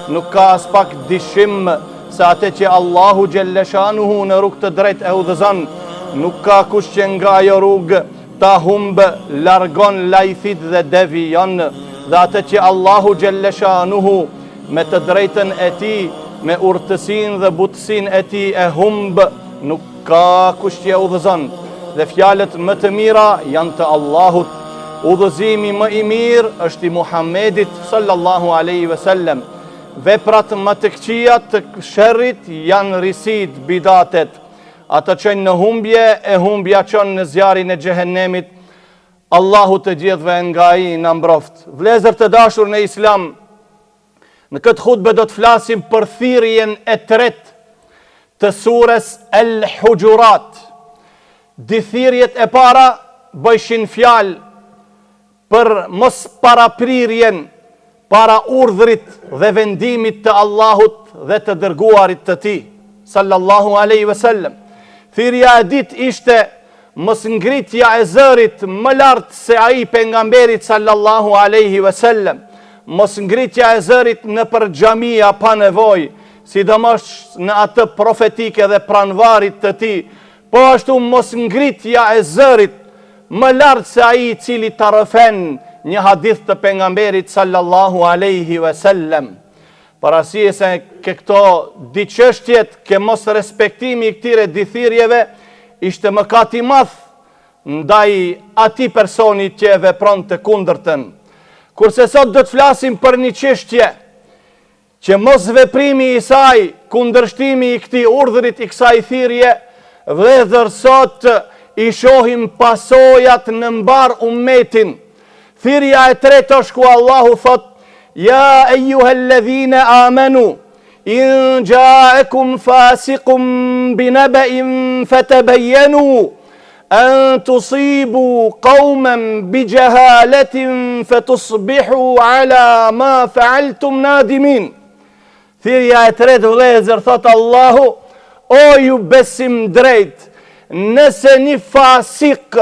nuk ka as pak dishim se atë që Allahu Gjelleshanuhu në rrugë të drejt e udhëzon, nuk ka kush që nga ajo rrugë ta humbë, largon lajthit dhe devijon, dhe atë që Allahu Gjelleshanuhu me të drejtën e ti, me urtësin dhe butësin e ti e humbë, nuk ka kush që e udhëzon. Dhe fjalët më të mira janë të Allahut. Udhëzimi më i mirë është i Muhammedit sallallahu alaihi wasallam. Veprat më të këqija të sherrit janë risit, bidatet. Ata qenë në humbje, e humbja qenë në zjarin e xhehenemit. Allahu të gjithëve nga ai na mbroft. Vlezër të dashur në Islam, në këtë hutbë do të flasim për thirrjen e tretë të surës El-Hujurat. Thirrjet e para bëjshin fjalë për mos paraprirjen para urdhrit dhe vendimit të Allahut dhe të dërguarit të tij sallallahu alaihi wasallam. Thirrja e dytë ishte mos ngritja e zërit më lart se ai pejgamberit sallallahu alaihi wasallam. Mos ngritja e zërit në për xhamia pa nevojë, sidomos në atë profetike dhe pranvarit të tij. Po ashtu mos ngritja e zërit më lart se ai i cili ta rëfen një hadith të pejgamberit sallallahu alaihi wasallam. Parasysh se këto di çështjet ke mos respektimi i këtyre di thirrjeve ishte mëkat i madh ndaj atij personi që vepron të kundërtën. Kurse sot do të flasim për një çështje që mos veprimi i saj, kundërshtimi i këtij urdhrit i kësaj thirrje, vëllezër, sot i shohim pasojat në mbar ummetin. Thirrja e tretë është ku Allahu thot: Ja eyyuhalladhina amanu in ja'akum fasiqun binaba'in fatabayyanu an tusibu qauman bijahalatin fatusbihu ala ma fa'altum nadimin. Thirrja e tretë, vëllezër, thot Allahu: O ju besim drejt, nëse një fasik,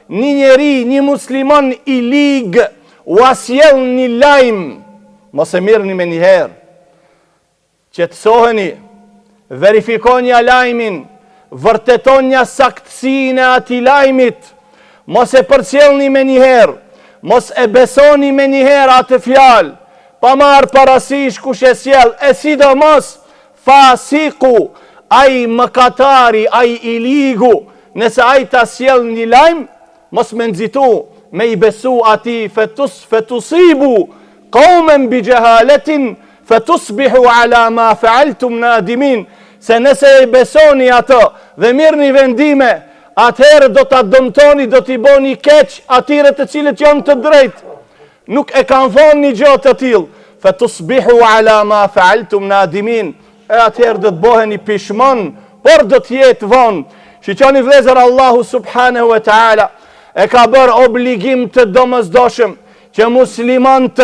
një njeri, një musliman i ligë, u asjell një lajm, mos e mirëni me njëherë, qetësoheni, verifikonja lajmin, vërtetonja saktësinë e atij lajmit, mos e përcjellni me njëherë, mos e besoni me njëherë atë fjalë, pa marrë parasysh kush e sjell, e sidomos fasiku, ai mëkatari, ai i ligu, nëse ai ta sjell një lajm, mos me nxitu, me i besu ati, fetusibu qauman bijahalatin fatusbihu ala ma fa'altum nadimin. Se nëse i besoni ato dhe mirëni vendime, atëherë do ta dëmtoni, do t'i boni keq atyre të cilët janë të drejtë. Nuk e kanë thonë një gjë të tillë. Fatusbihu ala ma fa'altum nadimin. E atëherë do të bëheni pishmon, por do të jetë vonë. Shiqoni vëllezër, Allahu subhanahu wa ta'ala e ka bërë obligim të domosdoshëm që muslimanët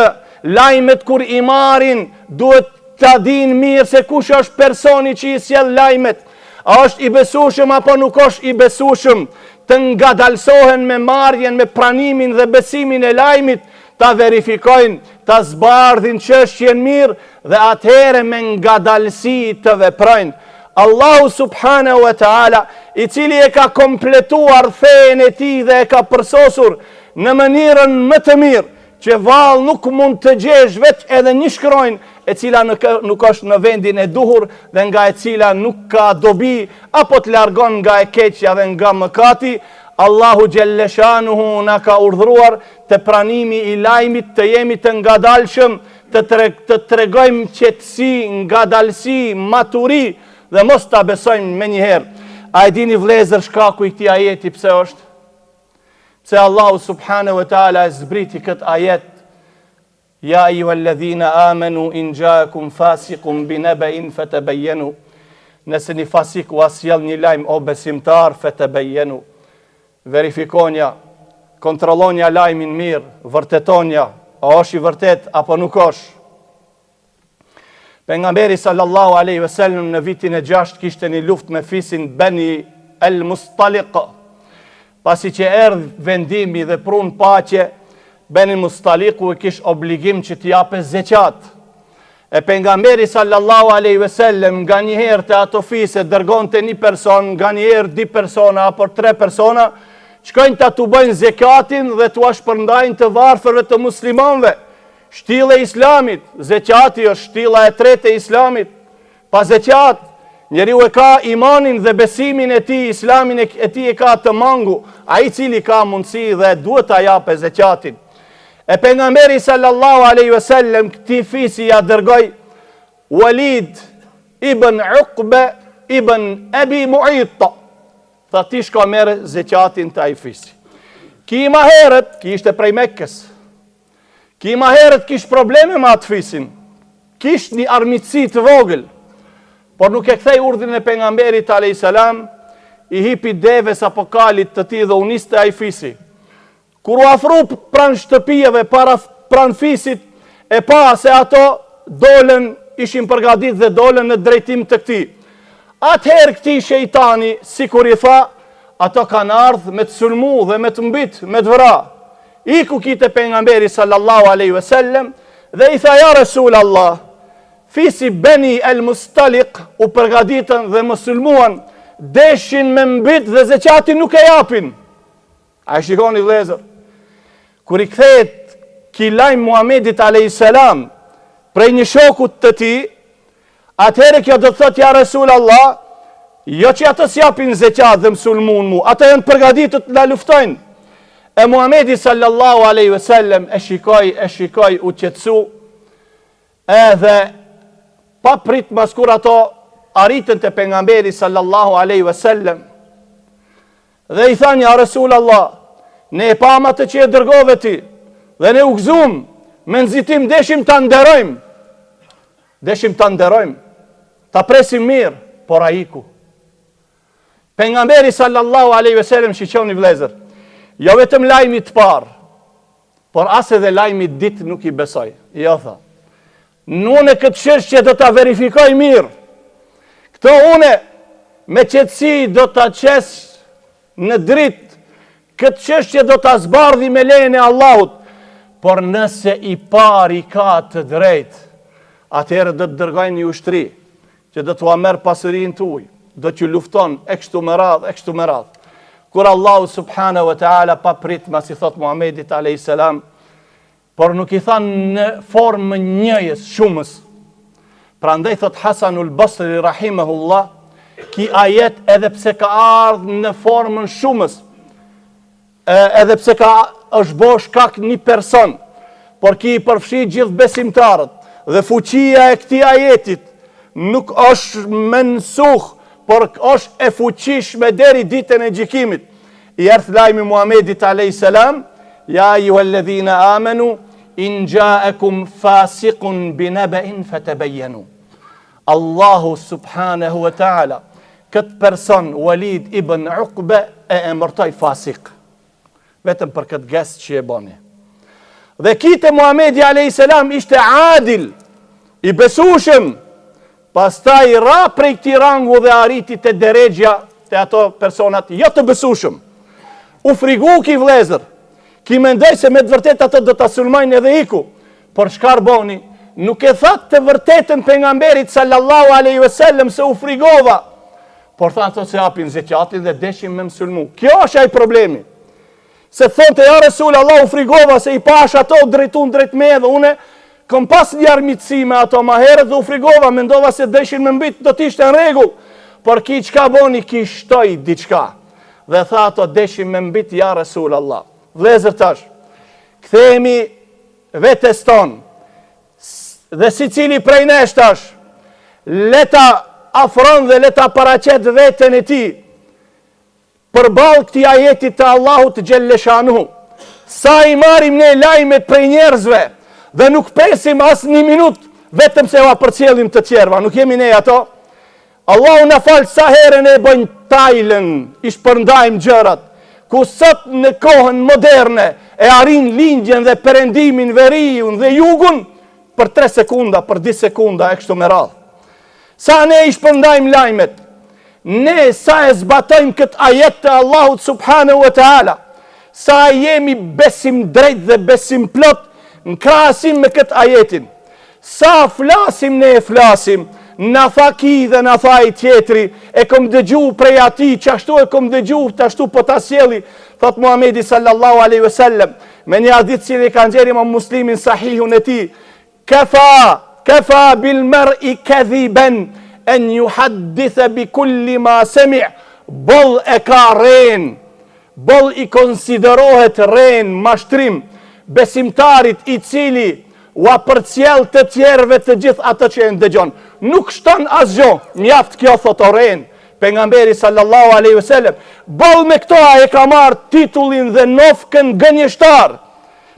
lajmet kur i marrin duhet ta dinë mirë se kush është personi që i sjell lajmet. A është i besueshëm apo nuk është i besueshëm? Të ngadalsohen me marrjen, me pranimin dhe besimin e lajmit, ta verifikojnë, ta zbardhin çështjen mirë dhe atëherë me ngadalësi të veprojnë. Allahu subhanahu wa ta'ala, i cili e ka kompletuar fejen e tij dhe e ka përsosur në mënyrën më të mirë, që vallë nuk mund të gjesh veç edhe një shkronjë e cila nuk është në vendin e duhur dhe nga e cila nuk ka dobi apo të largon nga e keqja dhe nga mëkati. Allahu Gjelleshanuhu na ka urdhruar të pranimi i lajmit, të jemi të ngadalshëm, të tregojmë qetësi, ngadalësi, maturi dhe mos ta besojmë me njëherë. A e dini vëllezër shkaku i këtij ajeti pse është? Pse Allahu subhanahu wa ta'ala e zbriti këtë ajet? Ja ayyuhalladhina amanu in ja'akum fasiqun binaba'in fatabayyanu. Nëse një fasik u asjell një lajm, o besimtar, fatabayyanu. Verifikonja, kontrollonja lajmin mirë, vërtetonja, a është i vërtet apo nuk është. Pejgamberi sallallahu alaihi wasallam në vitin e 6 kishte një luftë me fisin Bani el-Mustaliq. Pasi që erdhi vendimi dhe prunë paqe, Bani Mustaliqu e kish obligim që t'i jape zeqat. E pejgamberi sallallahu alaihi wasallam nga një herë të ato fise dërgonte një person, nga një herë 2 persona apo 3 persona, shkojnë të atu bëjnë zekatin dhe të shpërndajnë të varfërve të muslimanve. Shtilla e islamit, zekati është shtilla e 3 e islamit. Pa zekat, njeriu e ka imanin dhe besimin e tij, islamin e tij e ka të mangu, ai cili ka mundësi dhe duhet ta japë zekatin. E pejgamberi sallallahu alaihi wasallam këtij fisi ja dërgoi Walid ibn Uqba ibn Abi Mu'ayt. Tha ti shko merë zekatin të ai fisi. Ki ma herët, ki ishte prej Mekkës. Ki ma herët kish probleme me atë fisin. Kish një armitsi të vogël. Por nuk e kthej urdhrin e pejgamberit alayhis salam, i hipi deves apo kalit të tij dhe u niste ai fisi. Kur u afru pranë shtëpijeve, pranë fisit, e pa se ato dolën, ishin përgatitur dhe dolën në drejtim të këtij. Atëherë këtij shejtani, sikur i tha, ato kanë ardhur me të sulmu dhe me të mbit, me të vra. Iku kite pejgamberi sallallahu alaihi wasallam dhe i tha ja Rasulullah, fisi Beni el Mustaliq u përgatitën dhe më sulmuan, deshin me mbit dhe zekatin nuk e japin. A e shikoni vëllezër? Kur i kthehet ki lajm Muhamedit alayhis salam prej një shokut të tij, atëherë kjo do të thotë ja Rasulullah, jo që ato s'japin zekat dhe mësulmun mu, ato janë përgatitur të la luftojnë. E Muhamedi sallallahu alaihi wasallam e shikoi u qetësu, edhe pa prit mas kur ato arritën te pejgamberi sallallahu alaihi wasallam. Dhe i thanë ja Rasulullah, ne e pam atë që e dërgove ti, dhe ne u gëzum, me nxitim deshim ta nderojmë. Deshim ta nderojmë, ta presim mirë, por ai iku. Pejgamberi sallallahu alaihi wasallam shiqoni vëllezër, jo vetëm lajmi të parë, por as edhe lajmi ditë nuk i besoj. Jo tha. Unë këtë çështje do ta verifikoj mirë. Këto une me qetësi do ta qes në dritë. Këtë çështje do ta zbardhi me lejen e Allahut. Por nëse i pari ka të drejtë, atëherë do të dërgojnë një ushtri që do t'ua merr pasurinë tuaj, do që lufton e kështu me radhë, e kështu me radhë. Kur Allahu subhanahu wa taala pa prit mas i thot Muhamedit alayhis salam, por nuk i than në formë njëjës, shumës. Prandaj thot Hasanul Basri rahimahullah, ki ajet edhe pse ka ardhur në formën shumës, edhe pse është bo shkak një person, por ki i përfshi gjithë besimtarët, dhe fuqia e këtij ajetit nuk është mensuh, por është e fuqishme deri ditën e gjykimit. I erdh lajmi Muhamedit alayhis salam, ja ayyuhalladhina amanu in ja'akum fasiqun binaba'in fatabayyanu. Allahu subhanahu wa ta'ala këtë person Walid ibn Uqba e emërtoi fasik, vetëm për këtë gest që e boni. Dhe kite Muhamedi alayhis salam ishte adil, i besueshëm. Pastaj ra prej këtij rangu dhe arriti te derexha te ato personat jo të besueshëm. U frigu ki vëllezër, ki mendoj se me të vërtet ato do ta sulmojnë edhe iku. Por çfarë boni? Nuk e that të vërtetën pejgamberit sallallahu alaihi wasallam se u frigova. Por thanë ato se japin zekatin dhe deshin me sulmu. Kjo është ai problemi. Se thonte ja Resul Allah u frigova se i pash ato drejtun drejt me dhe une kom pas një armitësi me ato ma herët dhe u frigova, mendova se deshin me mbit do t'ishte në rregull. Por ki qka boni, ki shtoj diçka. Dhe tha ato deshin me mbit ja Resul Allah. Vlezër tash, kthehemi vetes ton, dhe si cili prej nesh tash, leta afron dhe leta paraqet veten e ti, përballë këtij ajetit të Allahut xhelleshanuhu. Sa i marim ne lajmet prej njerëzve, dhe nuk presim as një minut, vetëm se va përcjellim të tjerva, nuk jemi ne ato. Allahu na fal sa herën e bëjnë tajlën, i shpërndajmë gjërat, ku sot në kohën moderne e arrin lindjen dhe perëndimin, veriun dhe jugun për 3 sekunda, për 10 sekunda e kështu me radhë. Sa ne i shpërndajmë lajmet, ne sa e zbatojmë këtë ajet të Allahut subhanahu wa ta'ala, sa jemi besim drejt dhe besim plot në krahasim me këtë ajetin, Sa flasim ne e flasim, na tha ki dhe na tha I tjetri, e kom dëgju prej ati, qashtu e kom dëgju, qashtu po ta sjeli, thot Muhamedi sallallahu alaihi wasallam, me një hadith që ka nxjerrë Imam Muslimin sahihun e tij, kafa bil mar'i kadhiban an yuhadditha bi kulli ma sami', boll e ka ren, boll I konsiderohet ren, mashtrim, besimtarit I cili ua përcjell të tjerëve të gjithë atë që e ndëgjon. Nuk shton asgjë, mjaft kjo thot oren, pejgamberi sallallahu alaihi wasallam, boll me këto e ka marrë titullin dhe nofkën gënjeshtar.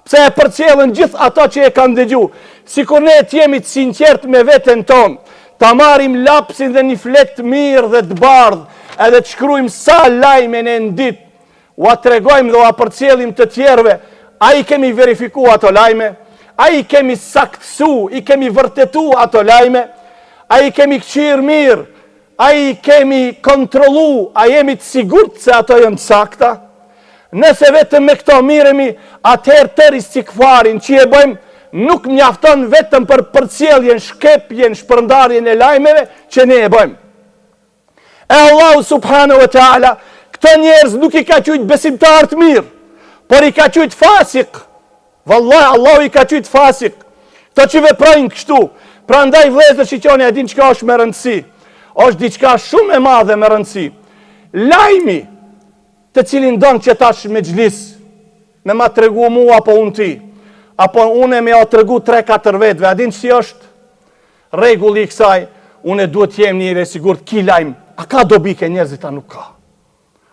Pse e përcjellën gjithë ato që e kanë dëgju. Sikur ne të jemi të sinqert me veten tonë, ta marrim lapsin dhe një flet mirë dhe të bardhë, edhe të shkruajmë sa lajme në ditë, ua tregojmë dhe ua përcjellim të tjerëve, a I kemi verifiku ato lajme? A I kemi saktësu, I kemi vërtetu ato lajme, a I kemi këqirë mirë, a I kemi kontrolu, a jemi të sigurt se ato jënë sakta? Nëse vetëm me këto miremi, atëherë tëri sikfarin që e bëjmë, nuk mjafton vetëm për përcjelljen, shkepjen, shpërndarjen e lajmeve që ne e bëjmë. E Allahu subhanahu wa ta'ala, këto njerëz nuk I ka qujtë besimtar të mirë, por I ka qujtë fasik. Vallahi, Allahu I ka qujtë fasik. Këto që veprojnë kështu. Pra ndaj vlezër shiqoni, e din qka është me rëndësi. Është diçka shumë e madhe me rëndësi. Lajmi të cilin donë që tash me gjlis, me ma të regu mu apo unë ti, apo unë me ja të regu 3-4 vetëve, a din që si është regulli I kësaj, unë duhet jem njëre sigur ki lajmë. A ka dobi ke njerëzit, a nuk ka.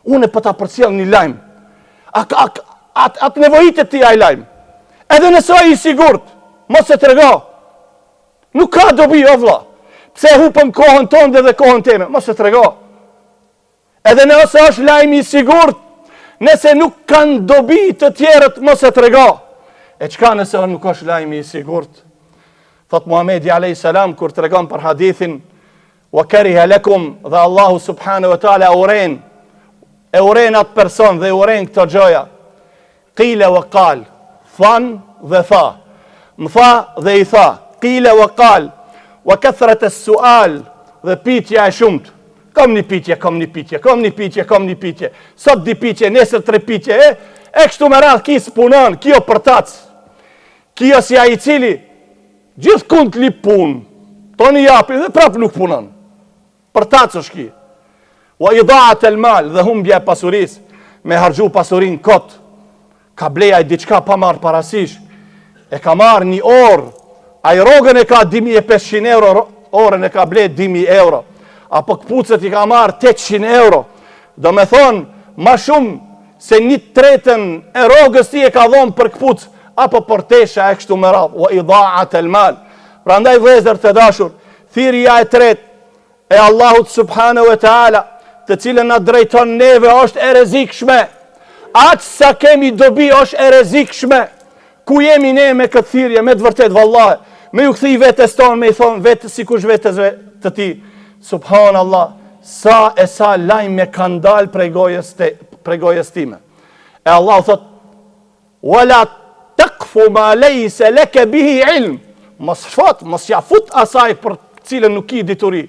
Unë për ta përcjell një lajmë. Atë nevojitet ti aj lajmë. Edhe nëse I sigurt, mos e trego. Nuk ka dobi, o vlla. Pse hupën kohën tonë dhe kohën teme, mos e trego. Edhe nëse është lajmi I sigurt, nëse nuk kanë dobi të tjerët, mos e trego. E çka nëse nuk është lajmi I sigurt? Thot Muhamedi alayhis salam kur tregon për hadithin wa kariha lakum, dhe Allahu subhanahu wa taala e uren atë person dhe uren këto gjoja. Qila wa qal, than dhe tha, më tha dhe I tha. Qila wa qal, wa kathrat as-sual, dhe pitja e shumt. Kom një pitje. Sot di pitje, nesër 3 pitje. E kështu me radh ki s'punon, kjo përtac. Kjo si ai I cili gjithë kund li pun. Toni japi dhe prap nuk punon. Përtac është ki. Wa ida'at al-mal, dhe humbja e pasuris, me harxhu pasurin kot. Ka bleja I diçka pa marrë parasysh. E ka marrë një orë. Ai rrogën e ka 2500 euro, orën e ka ble 2000 euro. Apo këpucët I ka marrë 800 euro. Do me thonë, ma shumë se 1/3 e rrogës ti e ka dhonë për këpucë, apo për tesha e kështu me radhë. Wa ida'at al-mal. Prandaj vëllezër të dashur, thirrja e tretë e Allahut subhanahu wa taala, të cilën na drejton neve, është e rrezikshme. Atë sa kemi dobi është e rrezikshme. Ku jemi ne me këtë thirrje, me të vërtet vallahi, me ju kthi vetes tonë, me I thon vetë sikush vetes të ti. Subhanallah, sa lajme kanë dalë prej gojës time. E Allah thot, wala taqfu ma laysa laka bihi ilm. Mos ja fut asaj për cilën nuk I dituri.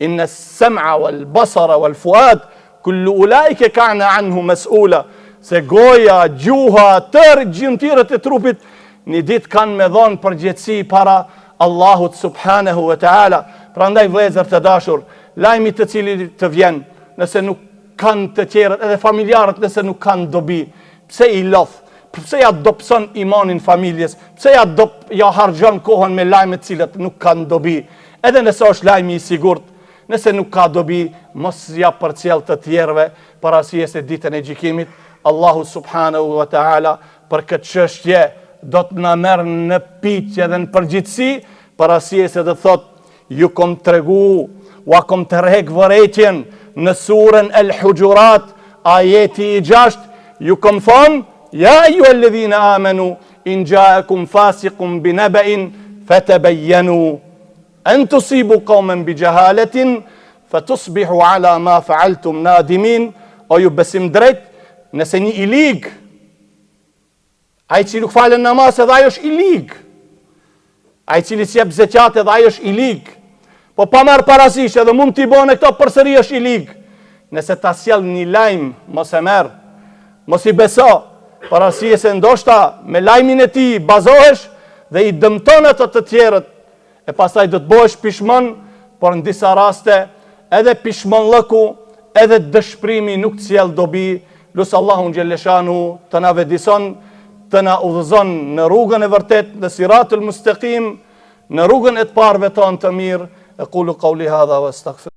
Inna as-sam'a wal basara wal fuad kullu ulaika kana anhu mas'ula. Se goja, gjuha, tërë gjymtyrët e trupit një ditë kanë me dhonë përgjegjësi para Allahut subhanahu wa taala. Prandaj vëllezër të dashur, lajmi të cili të vjen, nëse nuk kanë të tjerët, edhe familjarët nëse nuk kanë dobi, pse I lodh? Pse ja dobson imanin familjes? Pse ja harxhon kohën me lajme të cilët nuk kanë dobi? Edhe nëse është lajmi I sigurt, nëse nuk ka dobi, mos ja përcjell të tjerëve parasysh se ditën e gjykimit Allahu subhanahu wa ta'ala për këtë çështje do të na merr në pitje dhe në përgjithësi, parasysh se do thot, ju kom tregu, wa kom tërhek vërejtjen në surën Al-Hujurat, ajeti I 6, ju kom thonë, ja ju alladhina amanu, in ja'akum fasiqun binaba'in, fatabayyanu, an tusibu qauman bijahalatin, fatusbihu ala ma fa'altum nadimin. O ju besim drejt, nëse një I lig, ai që nuk falen namaz edhe ai është I lig, Ai cili s'jep zeqat edhe ai është i lig. Po pa marrë parasysh edhe mund t'i bone këto përsëri është i lig. Nëse ta sjell një lajm, mos e merr. Mos i beso. Parasysh se ndoshta me lajmin e tij bazohesh dhe i dëmton ato të tjerët. E pastaj do të bëhesh pishmon, por në disa raste edhe pishmonllëku, edhe dëshprimi nuk të sjell dobi. Lusë Allahun Gjelleshanu të na vedison, të na udhëzon në rrugën e vërtet, në siratul mustaqim, në rrugën e të parëve tonë të mirë. E kulu qauli hadha wa astaghfir.